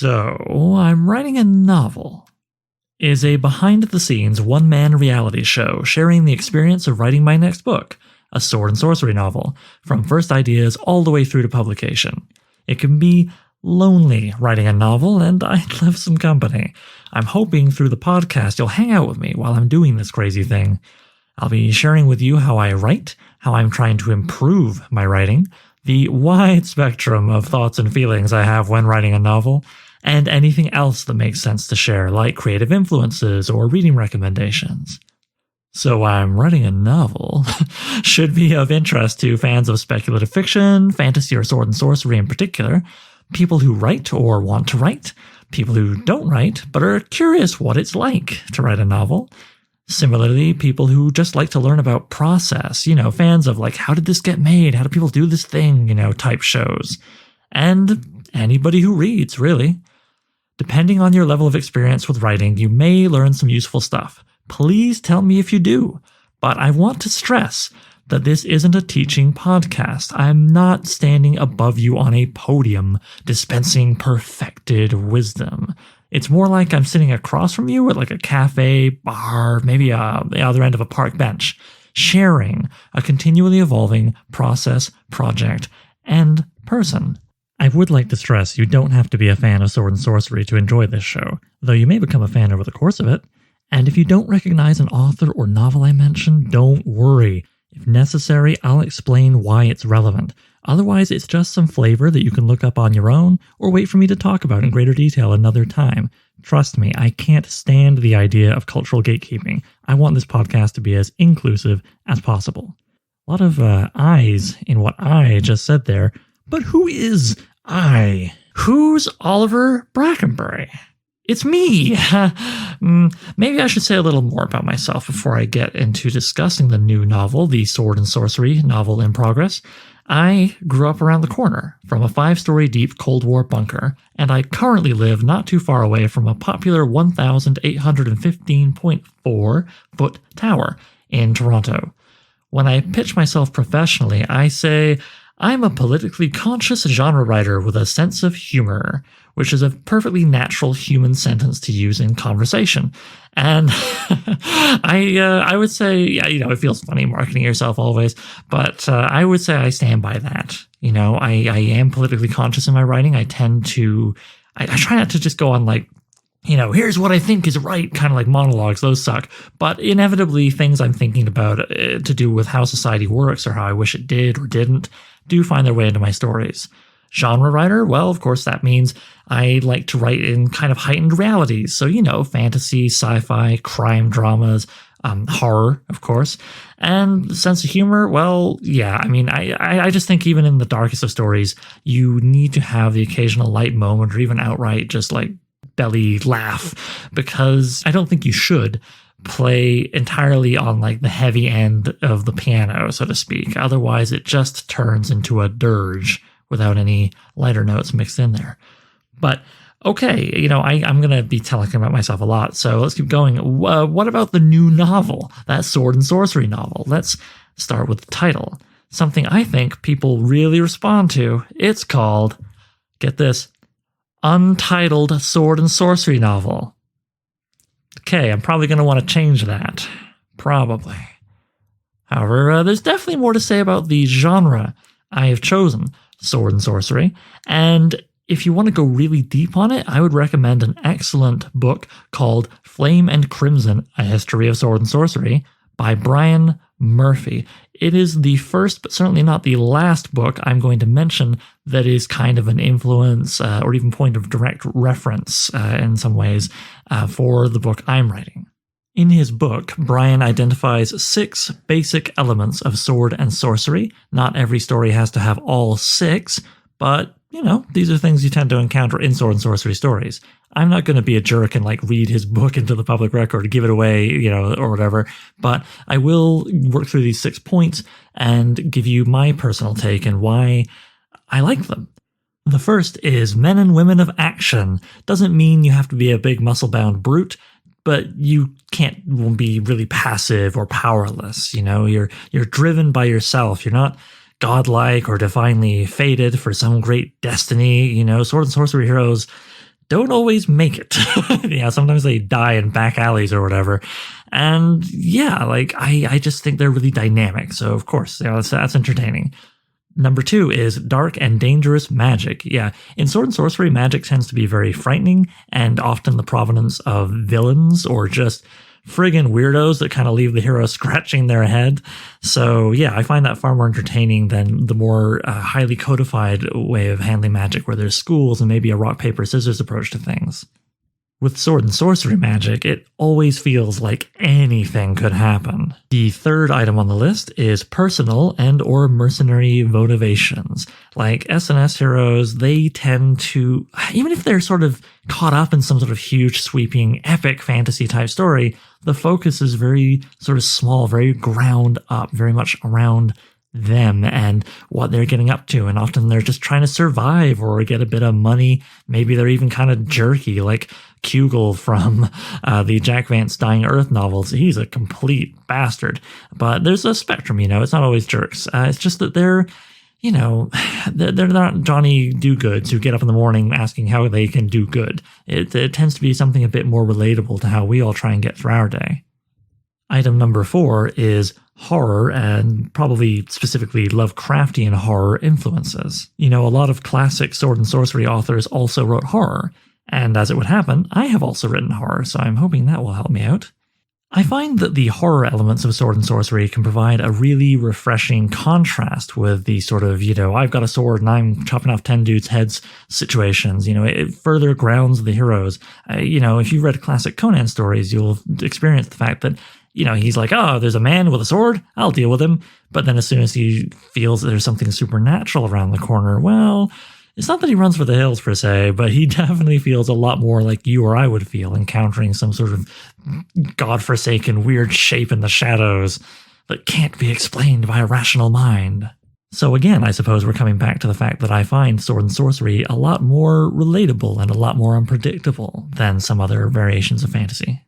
So, I'm writing a novel. Is a behind-the-scenes one-man reality show sharing the experience of writing my next book, a sword and sorcery novel, from first ideas all the way through to publication. It can be lonely writing a novel, and I'd love some company. I'm hoping through the podcast you'll hang out with me while I'm doing this crazy thing. I'll be sharing with you how I write, how I'm trying to improve my writing, the wide spectrum of thoughts and feelings I have when writing a novel, and anything else that makes sense to share, like creative influences or reading recommendations. So I'm writing a novel should be of interest to fans of speculative fiction, fantasy or sword and sorcery in particular, people who write or want to write, people who don't write but are curious what it's like to write a novel. Similarly, people who just like to learn about process, fans of like, how did this get made? How do people do this thing, type shows. And anybody who reads, really. Depending on your level of experience with writing, you may learn some useful stuff. Please tell me if you do. But I want to stress that this isn't a teaching podcast. I'm not standing above you on a podium dispensing perfected wisdom. It's more like I'm sitting across from you at like a cafe, bar, maybe the other end of a park bench, sharing a continually evolving process, project, and person. I would like to stress you don't have to be a fan of sword and sorcery to enjoy this show, though you may become a fan over the course of it. And if you don't recognize an author or novel I mentioned, don't worry. If necessary, I'll explain why it's relevant. Otherwise, it's just some flavor that you can look up on your own or wait for me to talk about in greater detail another time. Trust me, I can't stand the idea of cultural gatekeeping. I want this podcast to be as inclusive as possible. A lot of I's in what I just said there, but who is I? Who's Oliver Brackenbury? It's me! Maybe I should say a little more about myself before I get into discussing the new novel, the Sword and Sorcery novel in progress. I grew up around the corner from a 5-story deep Cold War bunker, and I currently live not too far away from a popular 1,815.4-foot tower in Toronto. When I pitch myself professionally, I say I'm a politically conscious genre writer with a sense of humor, which is a perfectly natural human sentence to use in conversation. And I would say, it feels funny marketing yourself always, but I would say I stand by that. I am politically conscious in my writing. I tend to, I try not to just go on like, here's what I think is right, kind of like monologues, those suck. But inevitably, things I'm thinking about to do with how society works or how I wish it did or didn't do find their way into my stories. Genre writer? Well, of course, that means I like to write in kind of heightened realities. So, fantasy, sci-fi, crime dramas, horror, of course. And sense of humor? Well, yeah, I just think even in the darkest of stories, you need to have the occasional light moment or even outright just like belly laugh, because I don't think you should play entirely on like the heavy end of the piano, so to speak. Otherwise, it just turns into a dirge without any lighter notes mixed in there. But okay, I'm going to be talking about myself a lot, so let's keep going. What about the new novel, that sword and sorcery novel? Let's start with the title. Something I think people really respond to. It's called, get this, Untitled Sword and Sorcery novel. Okay, I'm probably going to want to change that. Probably. However, there's definitely more to say about the genre I have chosen, sword and sorcery, and if you want to go really deep on it, I would recommend an excellent book called Flame and Crimson, A History of Sword and Sorcery by Brian Murphy. It is the first, but certainly not the last book I'm going to mention that is kind of an influence or even point of direct reference in some ways for the book I'm writing. In his book, Brian identifies 6 basic elements of sword and sorcery. Not every story has to have all 6, but, these are things you tend to encounter in sword and sorcery stories. I'm not going to be a jerk and read his book into the public record, give it away, or whatever, but I will work through these 6 points and give you my personal take and why I like them. The first is men and women of action. Doesn't mean you have to be a big muscle-bound brute, but you won't be really passive or powerless. You're driven by yourself. You're not godlike or divinely fated for some great destiny. Sword and sorcery heroes don't always make it. Sometimes they die in back alleys or whatever. And yeah, like I just think they're really dynamic. So of course, that's entertaining. Number 2 is dark and dangerous magic. Yeah, in Sword and Sorcery, magic tends to be very frightening and often the provenance of villains or just friggin' weirdos that kind of leave the hero scratching their head. So yeah, I find that far more entertaining than the more highly codified way of handling magic where there's schools and maybe a rock, paper, scissors approach to things. With Sword and Sorcery magic, it always feels like anything could happen. The third item on the list is personal and or mercenary motivations. Like SNS heroes, they tend to, even if they're sort of caught up in some sort of huge, sweeping, epic fantasy type story, the focus is very sort of small, very ground up, very much around them and what they're getting up to. And often they're just trying to survive or get a bit of money. Maybe they're even kind of jerky, like Kugel from the Jack Vance Dying Earth novels. He's a complete bastard. But there's a spectrum, it's not always jerks. It's just that they're not Johnny do-goods who get up in the morning asking how they can do good. It tends to be something a bit more relatable to how we all try and get through our day. Item number 4 is horror and probably specifically Lovecraftian horror influences. A lot of classic Sword and Sorcery authors also wrote horror. And as it would happen, I have also written horror, so I'm hoping that will help me out. I find that the horror elements of Sword and Sorcery can provide a really refreshing contrast with the sort of, I've got a sword and I'm chopping off 10 dudes' heads situations. It further grounds the heroes. If you've read classic Conan stories, you'll experience the fact that, he's like, oh, there's a man with a sword, I'll deal with him. But then as soon as he feels that there's something supernatural around the corner, well, it's not that he runs for the hills per se, but he definitely feels a lot more like you or I would feel encountering some sort of godforsaken weird shape in the shadows that can't be explained by a rational mind. So again, I suppose we're coming back to the fact that I find Sword and Sorcery a lot more relatable and a lot more unpredictable than some other variations of fantasy.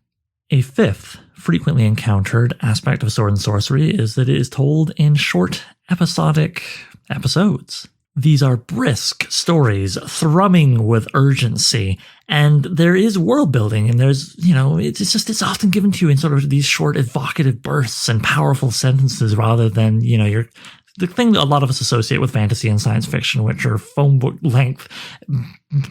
A fifth frequently encountered aspect of Sword and Sorcery is that it is told in short, episodic episodes. These are brisk stories, thrumming with urgency, and there is world building, and there's, it's often given to you in sort of these short evocative bursts and powerful sentences rather than, the thing that a lot of us associate with fantasy and science fiction, which are phone book length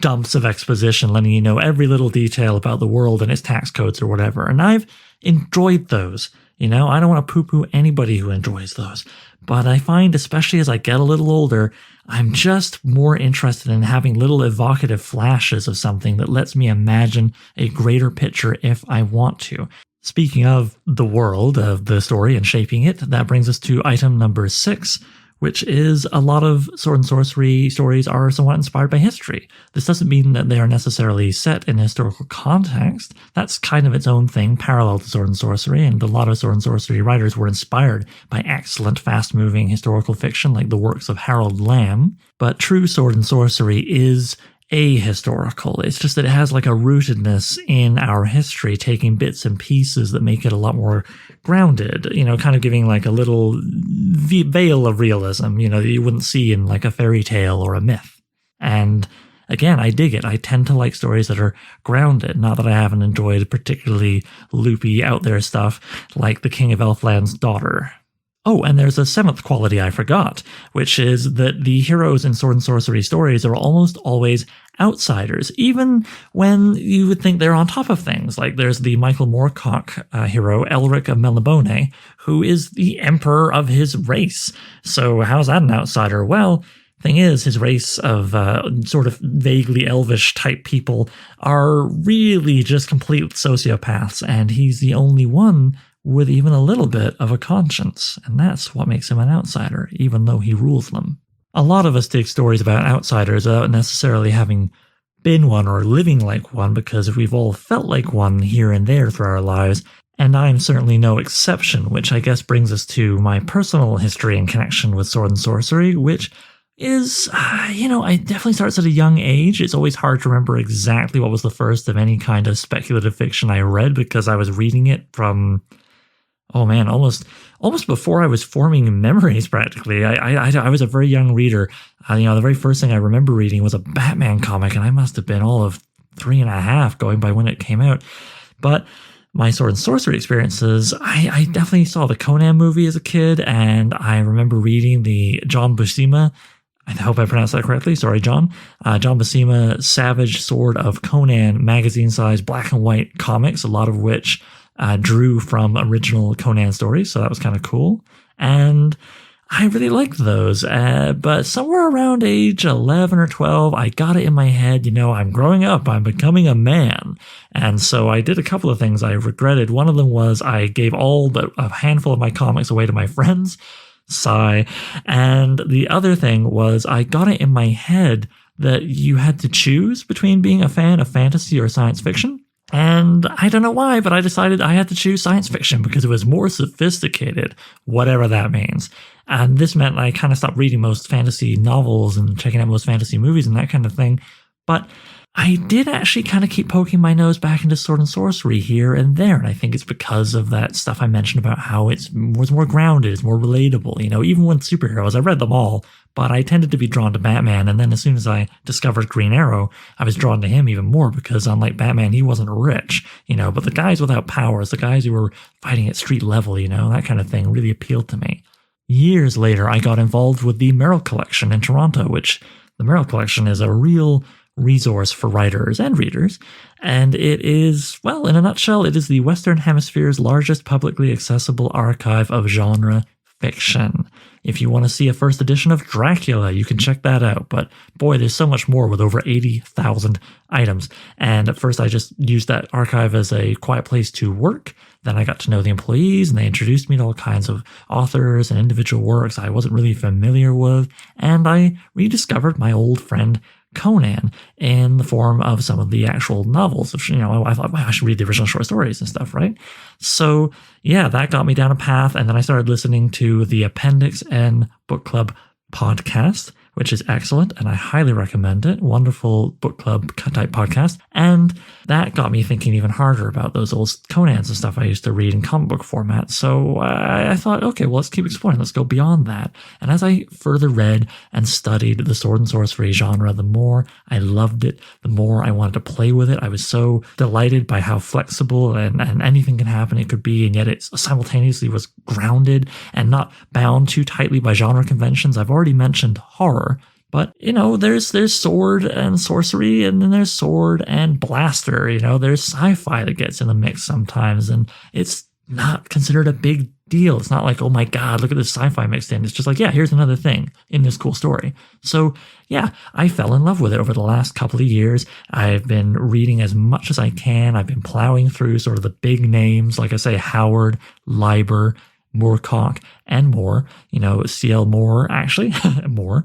dumps of exposition, letting you know every little detail about the world and its tax codes or whatever. And I've enjoyed those. I don't want to poo-poo anybody who enjoys those. But I find, especially as I get a little older, I'm just more interested in having little evocative flashes of something that lets me imagine a greater picture if I want to. Speaking of the world of the story and shaping it, that brings us to item number 6, which is a lot of Sword and Sorcery stories are somewhat inspired by history. This doesn't mean that they are necessarily set in a historical context. That's kind of its own thing, parallel to Sword and Sorcery, and a lot of Sword and Sorcery writers were inspired by excellent, fast-moving historical fiction like the works of Harold Lamb. But true Sword and Sorcery is ahistorical. It's just that it has like a rootedness in our history, taking bits and pieces that make it a lot more grounded, kind of giving like a little veil of realism, that you wouldn't see in like a fairy tale or a myth. And again, I dig it. I tend to like stories that are grounded. Not that I haven't enjoyed particularly loopy out there stuff like The King of Elfland's Daughter. Oh, and there's a 7th quality I forgot, which is that the heroes in Sword and Sorcery stories are almost always outsiders, even when you would think they're on top of things. Like there's the Michael Moorcock hero, Elric of Melibone, who is the emperor of his race. So how's that an outsider? Well, thing is, his race of sort of vaguely elvish type people are really just complete sociopaths, and he's the only one with even a little bit of a conscience, and that's what makes him an outsider, even though he rules them. A lot of us dig stories about outsiders without necessarily having been one or living like one, because we've all felt like one here and there through our lives, and I'm certainly no exception, which I guess brings us to my personal history and connection with Sword and Sorcery, which is, it definitely starts at a young age. It's always hard to remember exactly what was the first of any kind of speculative fiction I read, because I was reading it from almost before I was forming memories, practically. I was a very young reader. The very first thing I remember reading was a Batman comic, and I must have been all of 3.5 going by when it came out. But my sword and sorcery experiences, I definitely saw the Conan movie as a kid, and I remember reading the John Buscema, I hope I pronounced that correctly, sorry John Buscema Savage Sword of Conan magazine-sized black and white comics, a lot of which drew from original Conan stories, so that was kind of cool. And I really liked those, but somewhere around age 11 or 12, I got it in my head, I'm growing up, I'm becoming a man. And so I did a couple of things I regretted. One of them was I gave a handful of my comics away to my friends. Sigh. And the other thing was I got it in my head that you had to choose between being a fan of fantasy or science fiction. And I don't know why, but I decided I had to choose science fiction because it was more sophisticated, whatever that means. And this meant I kind of stopped reading most fantasy novels and checking out most fantasy movies and that kind of thing. But I did actually kind of keep poking my nose back into sword and sorcery here and there. And I think it's because of that stuff I mentioned about how it was more grounded, it's more relatable. Even with superheroes, I read them all, but I tended to be drawn to Batman. And then as soon as I discovered Green Arrow, I was drawn to him even more because unlike Batman, he wasn't rich, but the guys without powers, the guys who were fighting at street level, that kind of thing really appealed to me. Years later, I got involved with the Merrill Collection in Toronto, which the Merrill Collection is a real resource for writers and readers, and it is, well, in a nutshell, it is the Western Hemisphere's largest publicly accessible archive of genre fiction. If you want to see a first edition of Dracula, you can check that out, but boy, there's so much more with over 80,000 items. And at first I just used that archive as a quiet place to work. Then I got to know the employees and they introduced me to all kinds of authors and individual works I wasn't really familiar with, and I rediscovered my old friend Conan in the form of some of the actual novels. I thought, wow, I should read the original short stories and stuff, right? So yeah, that got me down a path. And then I started listening to the Appendix N Book Club podcast, which is excellent, and I highly recommend it. Wonderful book club type podcast. And that got me thinking even harder about those old Conans and stuff I used to read in comic book format. So I thought, okay, well, let's keep exploring. Let's go beyond that. And as I further read and studied the sword and sorcery genre, the more I loved it, the more I wanted to play with it. I was so delighted by how flexible and anything can happen it could be, and yet it simultaneously was grounded and not bound too tightly by genre conventions. I've already mentioned horror, but there's sword and sorcery, and then there's sword and blaster. There's sci-fi that gets in the mix sometimes, and it's not considered a big deal. It's not like, oh my god, look at this sci-fi mixed in. It's just like, yeah, here's another thing in this cool story. So yeah, I fell in love with it over the last couple of years. I've been reading as much as I can. I've been plowing through sort of the big names, like I say, Howard, Leiber, Moorcock, and more, C.L. Moore, actually, more,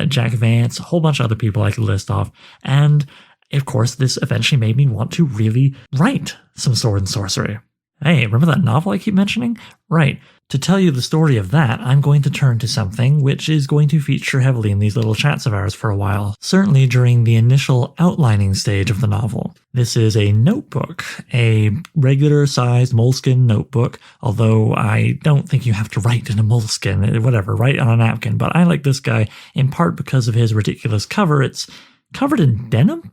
Jack Vance, a whole bunch of other people I could list off. And of course, this eventually made me want to really write some sword and sorcery. Hey, remember that novel I keep mentioning? Right. To tell you the story of that, I'm going to turn to something which is going to feature heavily in these little chats of ours for a while, certainly during the initial outlining stage of the novel. This is a notebook, a regular-sized moleskin notebook, although I don't think you have to write in a moleskin, whatever, write on a napkin, but I like this guy in part because of his ridiculous cover. It's covered in denim?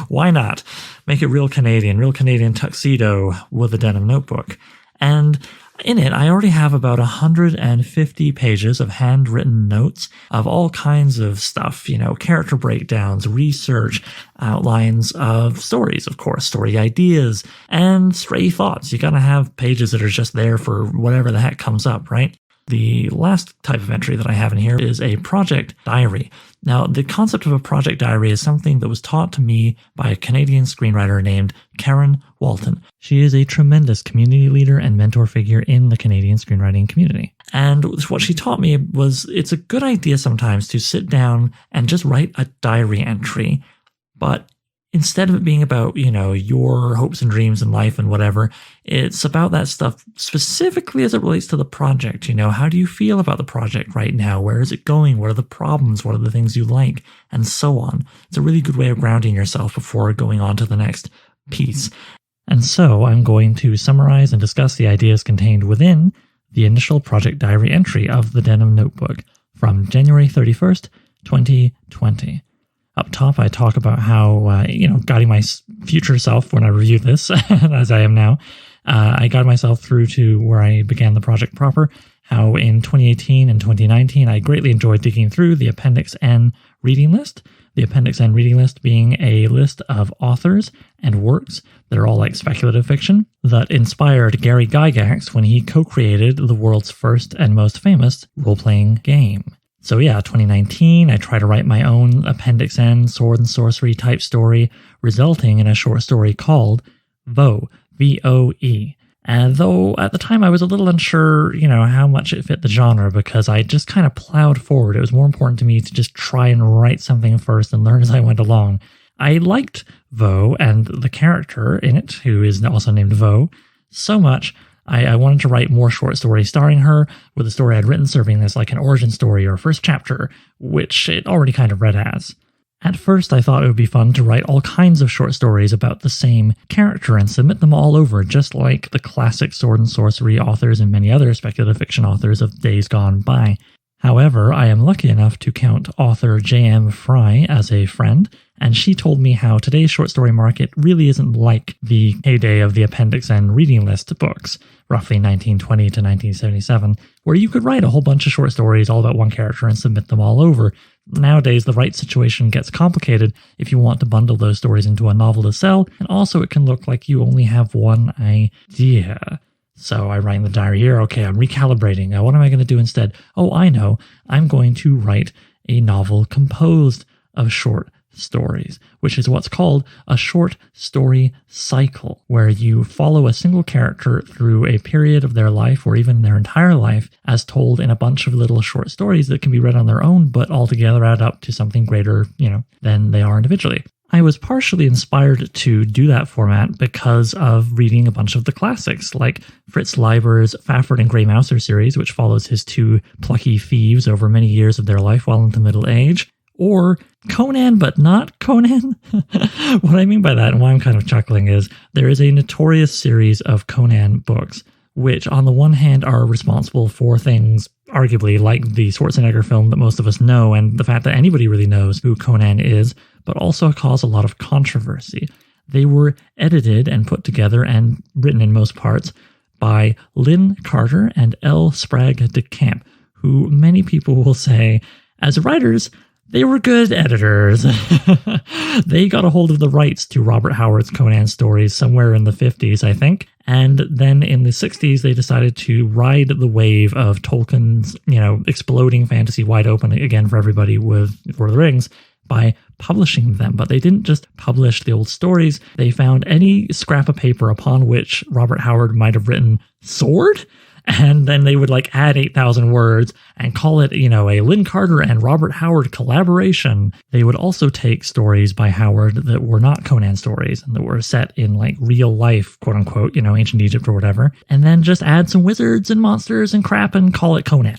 Why not? Make it real Canadian tuxedo with a denim notebook. And in it, I already have about 150 pages of handwritten notes of all kinds of stuff, character breakdowns, research, outlines of stories, of course, story ideas, and stray thoughts. You gotta have pages that are just there for whatever the heck comes up, right? The last type of entry that I have in here is a project diary. Now, the concept of a project diary is something that was taught to me by a Canadian screenwriter named Karen Walton. She is a tremendous community leader and mentor figure in the Canadian screenwriting community. And what she taught me was it's a good idea sometimes to sit down and just write a diary entry, but instead of it being about, your hopes and dreams in life and whatever, it's about that stuff specifically as it relates to the project. How do you feel about the project right now? Where is it going? What are the problems? What are the things you like? And so on. It's a really good way of grounding yourself before going on to the next piece. And so I'm going to summarize and discuss the ideas contained within the initial project diary entry of the Denim Notebook from January 31st, 2020. Up top, I talk about how, guiding my future self when I review this, as I am now, I guided myself through to where I began the project proper, how in 2018 and 2019, I greatly enjoyed digging through the Appendix N reading list. The Appendix N reading list being a list of authors and works that are all like speculative fiction that inspired Gary Gygax when he co-created the world's first and most famous role-playing game. So yeah, 2019, I tried to write my own Appendix N sword and sorcery type story, resulting in a short story called Voe, V-O-E. And though at the time I was a little unsure, how much it fit the genre because I just kind of plowed forward. It was more important to me to just try and write something first and learn as I went along. I liked Voe and the character in it, who is also named Voe, so much I wanted to write more short stories starring her, with the story I'd written serving as like an origin story or first chapter, which it already kind of read as. At first, I thought it would be fun to write all kinds of short stories about the same character and submit them all over, just like the classic sword and sorcery authors and many other speculative fiction authors of days gone by. However, I am lucky enough to count author J.M. Fry as a friend, and she told me how today's short story market really isn't like the heyday of the Appendix N reading list books, roughly 1920 to 1977, where you could write a whole bunch of short stories all about one character and submit them all over. Nowadays, the right situation gets complicated if you want to bundle those stories into a novel to sell, and also it can look like you only have one idea. So I write in the diary here, okay, I'm recalibrating. Now, what am I going to do instead? Oh, I know. I'm going to write a novel composed of short stories, which is what's called a short story cycle, where you follow a single character through a period of their life or even their entire life as told in a bunch of little short stories that can be read on their own, but altogether add up to something greater, than they are individually. I was partially inspired to do that format because of reading a bunch of the classics, like Fritz Leiber's Fafhrd and Grey Mouser series, which follows his two plucky thieves over many years of their life while into middle age, or Conan, but not Conan. What I mean by that, and why I'm kind of chuckling, is there is a notorious series of Conan books, which on the one hand are responsible for things arguably like the Schwarzenegger film that most of us know, and the fact that anybody really knows who Conan is, but also cause a lot of controversy. They were edited and put together and written in most parts by Lynn Carter and L. Sprague de Camp, who many people will say, as writers, they were good editors. They got a hold of the rights to Robert Howard's Conan stories somewhere in the 50s, I think. And then in the 60s, they decided to ride the wave of Tolkien's, exploding fantasy wide open again for everybody with Lord of the Rings by publishing them. But they didn't just publish the old stories. They found any scrap of paper upon which Robert Howard might have written sword, and then they would add 8,000 words and call it, a Lynn Carter and Robert Howard collaboration. They would also take stories by Howard that were not Conan stories and that were set in real life, quote unquote, ancient Egypt or whatever, and then just add some wizards and monsters and crap and call it Conan.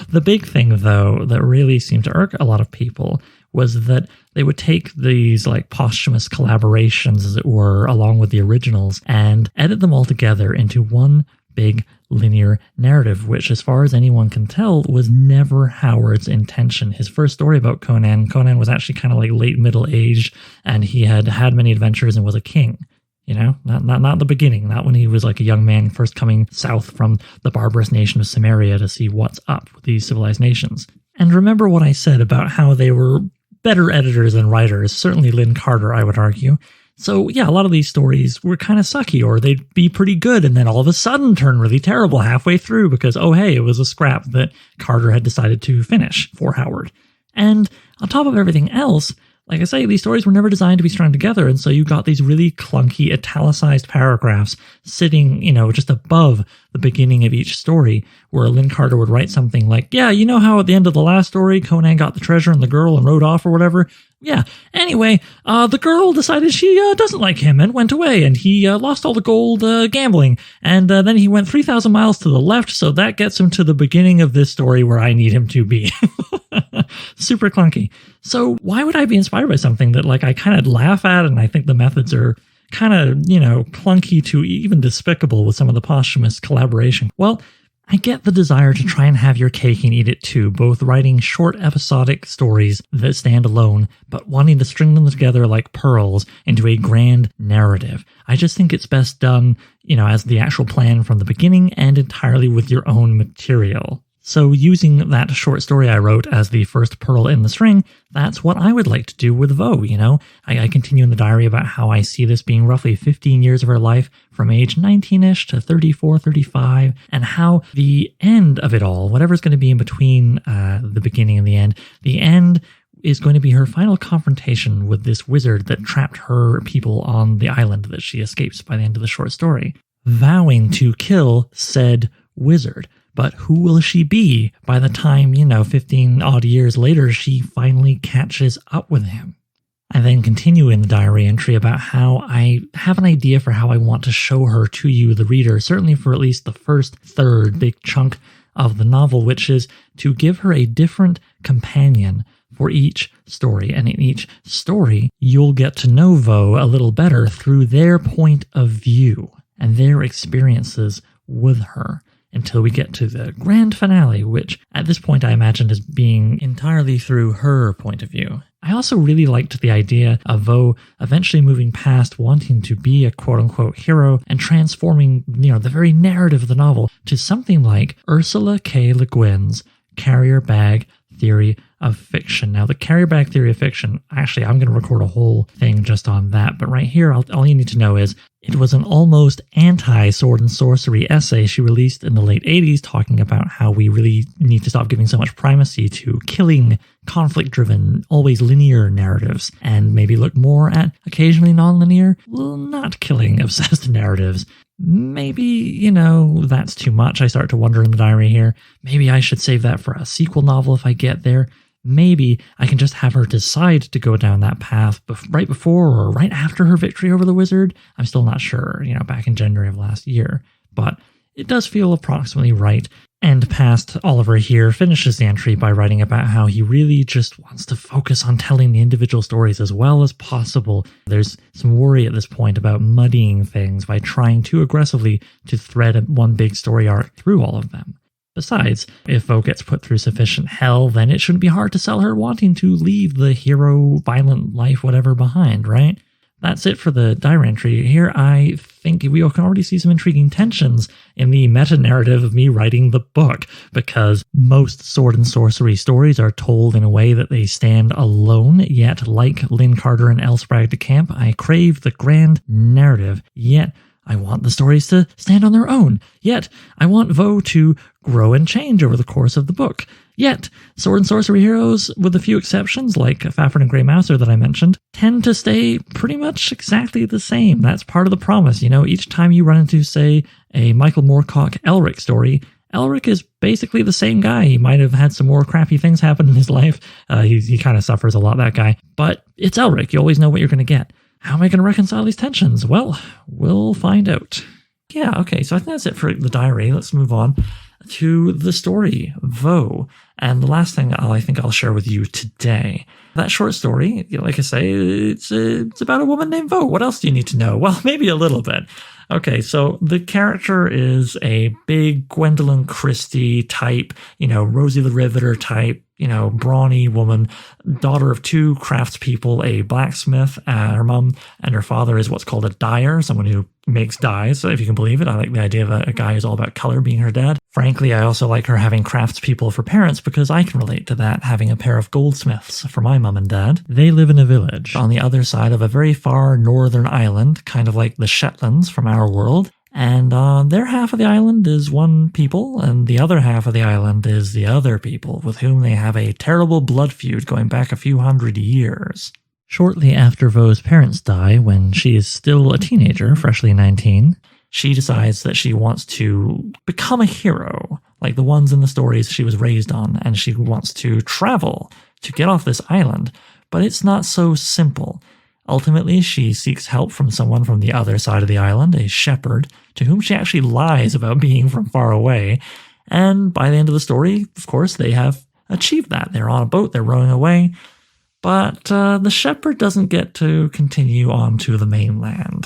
The big thing, though, that really seemed to irk a lot of people was that they would take these posthumous collaborations, as it were, along with the originals and edit them all together into one big linear narrative, which, as far as anyone can tell, was never Howard's intention. His first story about Conan was actually kind of late middle aged, and he had had many adventures and was a king. Not the beginning, not when he was a young man first coming south from the barbarous nation of Samaria to see what's up with these civilized nations. And remember what I said about how they were better editors than writers, certainly Lynn Carter, I would argue. So yeah, a lot of these stories were kind of sucky, or they'd be pretty good and then all of a sudden turn really terrible halfway through because, oh hey, it was a scrap that Carter had decided to finish for Howard. And on top of everything else, like I say, these stories were never designed to be strung together, and so you got these really clunky italicized paragraphs sitting, just above the beginning of each story, where Lynn Carter would write something like, yeah, you know how at the end of the last story, Conan got the treasure and the girl and rode off or whatever? Yeah, anyway, the girl decided she doesn't like him and went away, and he lost all the gold gambling, and then he went 3,000 miles to the left, so that gets him to the beginning of this story where I need him to be. Super clunky. So why would I be inspired by something that I kind of laugh at, and I think the methods are kind of, clunky to even despicable with some of the posthumous collaboration? Well, I get the desire to try and have your cake and eat it too, both writing short episodic stories that stand alone, but wanting to string them together like pearls into a grand narrative. I just think it's best done, as the actual plan from the beginning and entirely with your own material. So using that short story I wrote as the first pearl in the string, that's what I would like to do with Vo, I continue in the diary about how I see this being roughly 15 years of her life from age 19-ish to 34, 35, and how the end of it all, whatever's going to be in between the beginning and the end is going to be her final confrontation with this wizard that trapped her people on the island that she escapes by the end of the short story, vowing to kill said wizard. But who will she be by the time, 15 odd years later, she finally catches up with him? I then continue in the diary entry about how I have an idea for how I want to show her to you, the reader, certainly for at least the first third, big chunk of the novel, which is to give her a different companion for each story. And in each story, you'll get to know Vo a little better through their point of view and their experiences with her, until we get to the grand finale, which at this point I imagined as being entirely through her point of view. I also really liked the idea of Vo eventually moving past wanting to be a quote-unquote hero and transforming, the very narrative of the novel to something like Ursula K. Le Guin's carrier bag theory of fiction. Now, the carrier bag theory of fiction, actually, I'm going to record a whole thing just on that, but right here, all you need to know is it was an almost anti-sword and sorcery essay she released in the late 80s talking about how we really need to stop giving so much primacy to killing, conflict-driven, always linear narratives, and maybe look more at occasionally non-linear, not killing obsessed narratives. Maybe, that's too much. I start to wonder in the diary here. Maybe I should save that for a sequel novel if I get there. Maybe I can just have her decide to go down that path right before or right after her victory over the wizard. I'm still not sure, back in January of last year. But it does feel approximately right. And past Oliver here finishes the entry by writing about how he really just wants to focus on telling the individual stories as well as possible. There's some worry at this point about muddying things by trying too aggressively to thread one big story arc through all of them. Besides, if Vo gets put through sufficient hell, then it shouldn't be hard to sell her wanting to leave the hero, violent life, whatever behind, right? That's it for the diary entry. Here, I think we can already see some intriguing tensions in the meta-narrative of me writing the book, because most sword and sorcery stories are told in a way that they stand alone, yet like Lynn Carter and L. Sprague de Camp, I crave the grand narrative, yet I want the stories to stand on their own, yet I want Vo to grow and change over the course of the book. Yet, sword and sorcery heroes, with a few exceptions like Fafhrd and Grey Mouser that I mentioned, tend to stay pretty much exactly the same. That's part of the promise. Each time you run into, say, a Michael Moorcock Elric story, Elric is basically the same guy. He might have had some more crappy things happen in his life. He kind of suffers a lot, that guy. But it's Elric. You always know what you're going to get. How am I going to reconcile these tensions? Well, we'll find out. Yeah, okay, so I think that's it for the diary. Let's move on to the story, Vo. And the last thing I think I'll share with you today. That short story, like I say, it's about a woman named Vo. What else do you need to know? Well, maybe a little bit. Okay, so the character is a big Gwendolyn Christie type, Rosie the Riveter type, brawny woman, daughter of two craftspeople, a blacksmith. Her mom and her father is what's called a dyer, someone who makes dyes. So if you can believe it, I like the idea of a guy who's all about color being her dad. Frankly, I also like her having craftspeople for parents because I can relate to that, having a pair of goldsmiths for my mom and dad. They live in a village on the other side of a very far northern island, kind of like the Shetlands from our world. And their half of the island is one people, and the other half of the island is the other people, with whom they have a terrible blood feud going back a few hundred years. Shortly after Vo's parents die, when she is still a teenager, freshly 19, she decides that she wants to become a hero, like the ones in the stories she was raised on, and she wants to travel to get off this island. But it's not so simple. Ultimately, she seeks help from someone from the other side of the island, a shepherd, to whom she actually lies about being from far away. And by the end of the story, of course, they have achieved that. They're on a boat, they're rowing away. But the shepherd doesn't get to continue on to the mainland.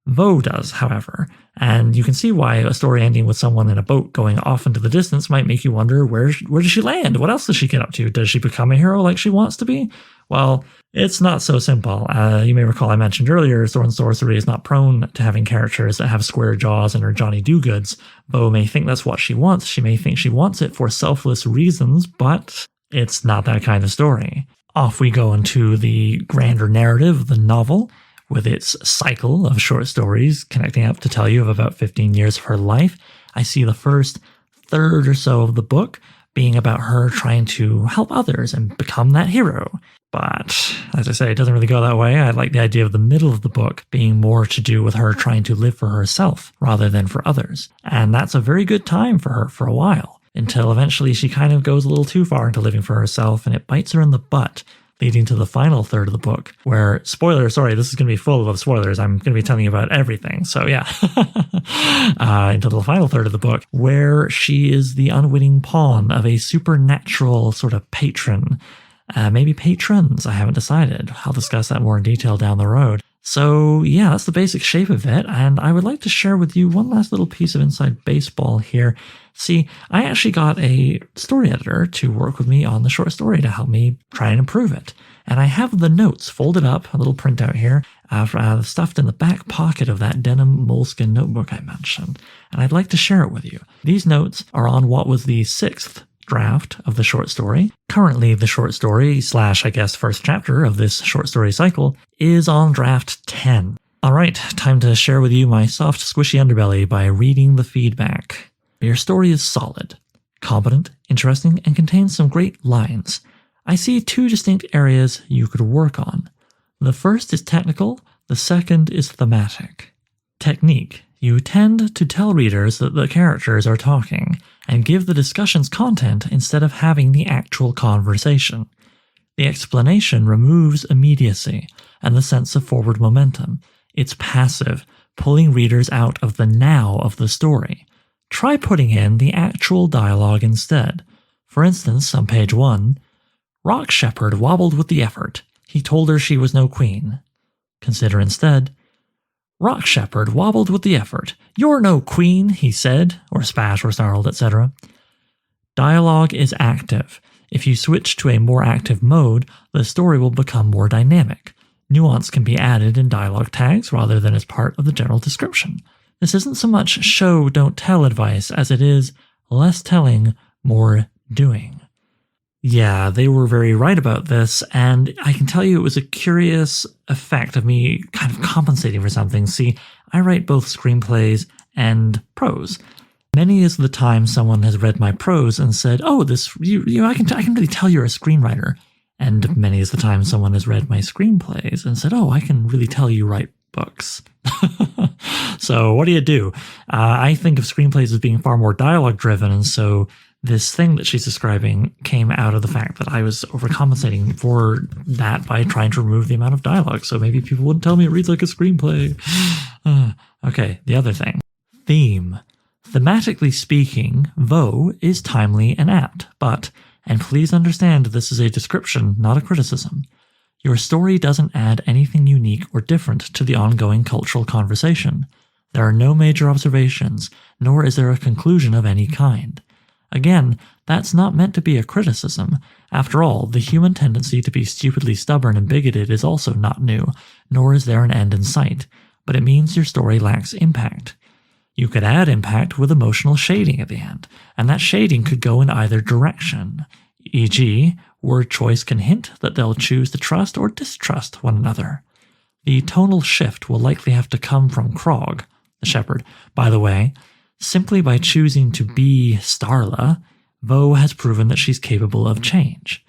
Vo does, however, and you can see why a story ending with someone in a boat going off into the distance might make you wonder where does she land? What else does she get up to? Does she become a hero like she wants to be? Well, it's not so simple. You may recall I mentioned earlier, Sword and Sorcery is not prone to having characters that have square jaws and are Johnny Do-Goods. Vo may think that's what she wants. She may think she wants it for selfless reasons, but it's not that kind of story. Off we go into the grander narrative of the novel, with its cycle of short stories connecting up to tell you of about 15 years of her life. I see the first third or so of the book being about her trying to help others and become that hero. But, as I say, it doesn't really go that way. I like the idea of the middle of the book being more to do with her trying to live for herself rather than for others. And that's a very good time for her for a while, until eventually she kind of goes a little too far into living for herself and it bites her in the butt, leading to the final third of the book, where, spoiler, sorry, this is going to be full of spoilers. I'm going to be telling you about everything. So yeah, into the final third of the book, where she is the unwitting pawn of a supernatural sort of patron. Maybe patrons, I haven't decided. I'll discuss that more in detail down the road. So yeah, that's the basic shape of it, and I would like to share with you one last little piece of inside baseball here. See, I actually got a story editor to work with me on the short story to help me try and improve it. And I have the notes folded up, a little printout here, stuffed in the back pocket of that denim moleskin notebook I mentioned. And I'd like to share it with you. These notes are on what was the 6th draft of the short story. Currently, the short story / I guess first chapter of this short story cycle is on draft 10. All right, time to share with you my soft, squishy underbelly by reading the feedback. Your story is solid, competent, interesting, and contains some great lines. I see 2 distinct areas you could work on. The first is technical, the second is thematic. Technique. You tend to tell readers that the characters are talking, and give the discussion's content instead of having the actual conversation. The explanation removes immediacy and the sense of forward momentum. It's passive, pulling readers out of the now of the story. Try putting in the actual dialogue instead. For instance, on page 1, Rock Shepherd wobbled with the effort. He told her she was no queen. Consider instead, Rock Shepherd wobbled with the effort. You're no queen, he said, or spat or snarled, etc. Dialogue is active. If you switch to a more active mode, the story will become more dynamic. Nuance can be added in dialogue tags rather than as part of the general description. This isn't so much show, don't tell advice as it is less telling, more doing. Yeah, they were very right about this, and I can tell you it was a curious effect of me kind of compensating for something. See, I write both screenplays and prose. Many is the time someone has read my prose and said, "Oh, I can really tell you're a screenwriter." And many is the time someone has read my screenplays and said, "Oh, I can really tell you write books." So what do? I think of screenplays as being far more dialogue driven, and so this thing that she's describing came out of the fact that I was overcompensating for that by trying to remove the amount of dialogue, so maybe people wouldn't tell me it reads like a screenplay. Okay, the other thing. Theme. Thematically speaking, Vo is timely and apt, but, and please understand this is a description, not a criticism, your story doesn't add anything unique or different to the ongoing cultural conversation. There are no major observations, nor is there a conclusion of any kind. Again, that's not meant to be a criticism. After all, the human tendency to be stupidly stubborn and bigoted is also not new, nor is there an end in sight, but it means your story lacks impact. You could add impact with emotional shading at the end, and that shading could go in either direction. E.g., word choice can hint that they'll choose to trust or distrust one another. The tonal shift will likely have to come from Krog, the shepherd. By the way, simply by choosing to be Starla, Vo has proven that she's capable of change.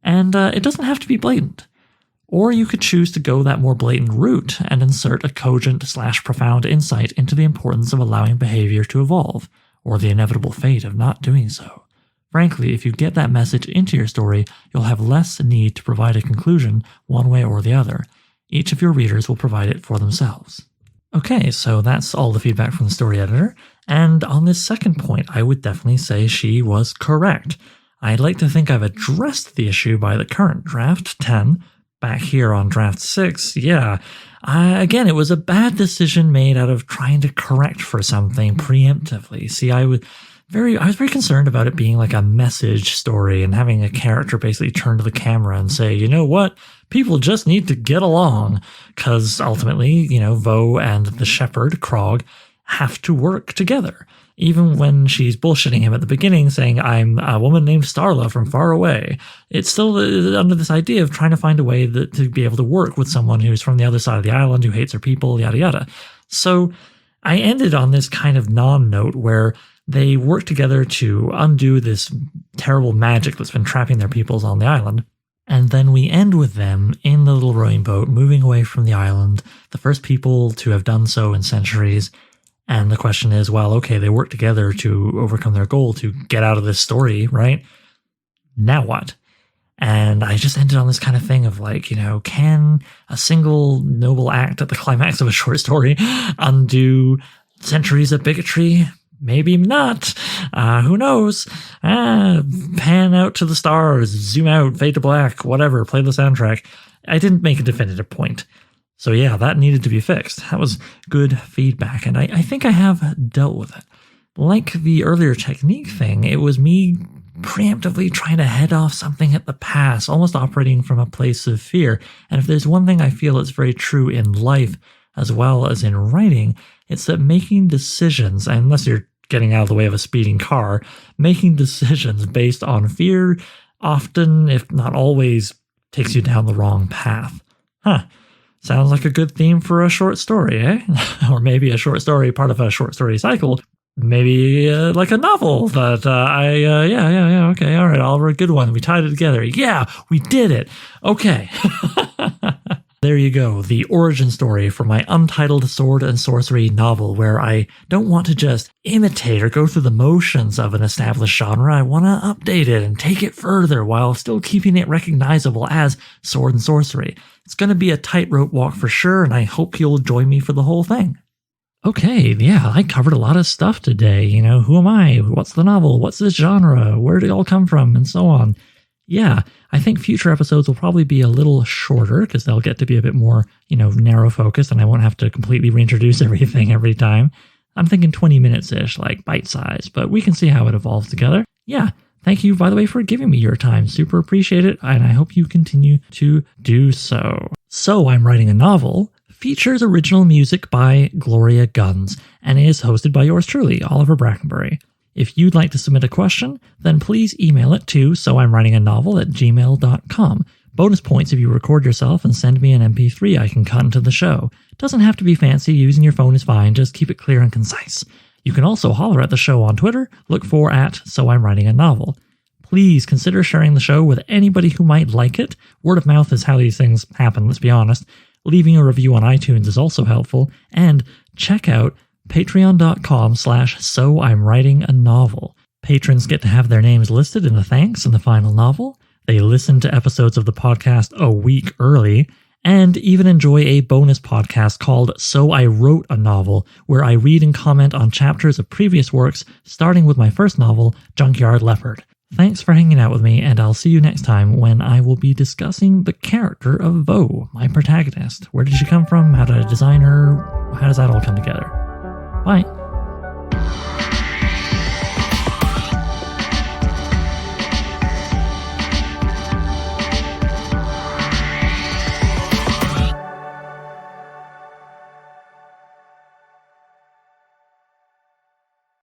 And it doesn't have to be blatant. Or you could choose to go that more blatant route and insert a cogent / profound insight into the importance of allowing behavior to evolve, or the inevitable fate of not doing so. Frankly, if you get that message into your story, you'll have less need to provide a conclusion one way or the other. Each of your readers will provide it for themselves. Okay, so that's all the feedback from the story editor, and on this second point, I would definitely say she was correct. I'd like to think I've addressed the issue by the current draft 10. Back here on draft 6, yeah, Again, it was a bad decision made out of trying to correct for something preemptively. See, I was very concerned about it being like a message story and having a character basically turn to the camera and say, you know what, people just need to get along, because ultimately, Vo and the shepherd, Krog, have to work together. Even when she's bullshitting him at the beginning, saying, I'm a woman named Starla from far away, it's still under this idea of trying to find a way to be able to work with someone who's from the other side of the island, who hates her people, yada yada. So I ended on this kind of non-note where they work together to undo this terrible magic that's been trapping their peoples on the island. And then we end with them in the little rowing boat, moving away from the island, the first people to have done so in centuries. And the question is, well, okay, they work together to overcome their goal to get out of this story, right? Now what? And I just ended on this kind of thing of like, can a single noble act at the climax of a short story undo centuries of bigotry? Maybe not. Who knows? Pan out to the stars, zoom out, fade to black, whatever, play the soundtrack. I didn't make a definitive point. So yeah, that needed to be fixed. That was good feedback, and I think I have dealt with it. Like the earlier technique thing, it was me preemptively trying to head off something at the pass, almost operating from a place of fear. And if there's one thing I feel is very true in life as well as in writing, it's that making decisions, unless you're getting out of the way of a speeding car, making decisions based on fear often, if not always, takes you down the wrong path. Sounds like a good theme for a short story, eh? Or maybe a short story, part of a short story cycle. Maybe like a novel that okay, all right, Oliver, good one. We tied it together. Yeah, we did it. Okay. There you go, the origin story for my Untitled Sword and Sorcery novel, where I don't want to just imitate or go through the motions of an established genre. I want to update it and take it further while still keeping it recognizable as sword and sorcery. It's going to be a tightrope walk for sure, and I hope you'll join me for the whole thing. Okay, yeah, I covered a lot of stuff today. Who am I? What's the novel? What's this genre? Where did it all come from? And so on. Yeah, I think future episodes will probably be a little shorter because they'll get to be a bit more, narrow focused, and I won't have to completely reintroduce everything every time. I'm thinking 20 minutes-ish, like bite-size, but we can see how it evolves together. Yeah, thank you, by the way, for giving me your time. Super appreciate it, and I hope you continue to do so. So I'm writing a novel, features original music by Gloria Guns, and is hosted by yours truly, Oliver Brackenbury. If you'd like to submit a question, then please email it to soimwritinganovel@gmail.com. Bonus points if you record yourself and send me an MP3 I can cut into the show. Doesn't have to be fancy, using your phone is fine, just keep it clear and concise. You can also holler at the show on Twitter, look for @SoI'mWritingANovel. Please consider sharing the show with anybody who might like it. Word of mouth is how these things happen, let's be honest. Leaving a review on iTunes is also helpful, and check out patreon.com/SoI'mWritingANovel. Patrons get to have their names listed in the thanks in the final novel. They listen to episodes of the podcast a week early, and even enjoy a bonus podcast called So I Wrote a Novel, where I read and comment on chapters of previous works, starting with my first novel, Junkyard Leopard. Thanks for hanging out with me, and I'll see you next time when I will be discussing the character of Vo, my protagonist. Where did she come from? How did I design her? How does that all come together? Bye.